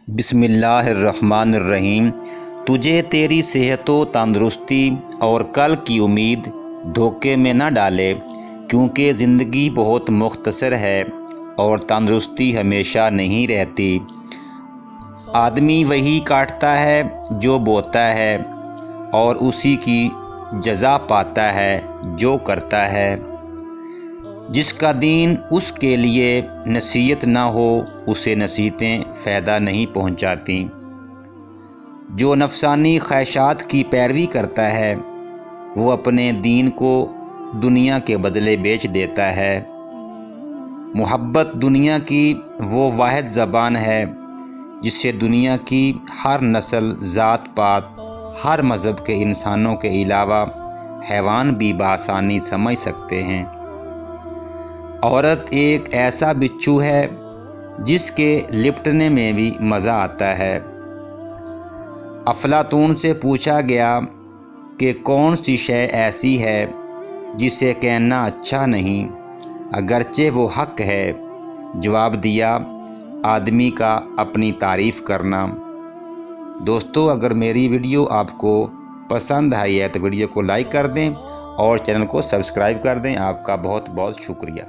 بسم اللہ الرحمن الرحیم۔ تجھے تیری صحت و تندرستی اور کل کی امید دھوکے میں نہ ڈالے، کیونکہ زندگی بہت مختصر ہے اور تندرستی ہمیشہ نہیں رہتی۔ آدمی وہی کاٹتا ہے جو بوتا ہے، اور اسی کی جزا پاتا ہے جو کرتا ہے۔ جس کا دین اس کے لیے نصیحت نہ ہو، اسے نصیحتیں فائدہ نہیں پہنچاتی۔ جو نفسانی خواہشات کی پیروی کرتا ہے، وہ اپنے دین کو دنیا کے بدلے بیچ دیتا ہے۔ محبت دنیا کی وہ واحد زبان ہے جسے دنیا کی ہر نسل، ذات پات، ہر مذہب کے انسانوں کے علاوہ حیوان بھی بآسانی سمجھ سکتے ہیں۔ عورت ایک ایسا بچھو ہے جس کے لپٹنے میں بھی مزہ آتا ہے۔ افلاطون سے پوچھا گیا کہ کون سی شے ایسی ہے جسے کہنا اچھا نہیں، اگرچہ وہ حق ہے؟ جواب دیا، آدمی کا اپنی تعریف کرنا۔ دوستو، اگر میری ویڈیو آپ کو پسند آئی ہے تو ویڈیو کو لائک کر دیں اور چینل کو سبسکرائب کر دیں۔ آپ کا بہت بہت شکریہ۔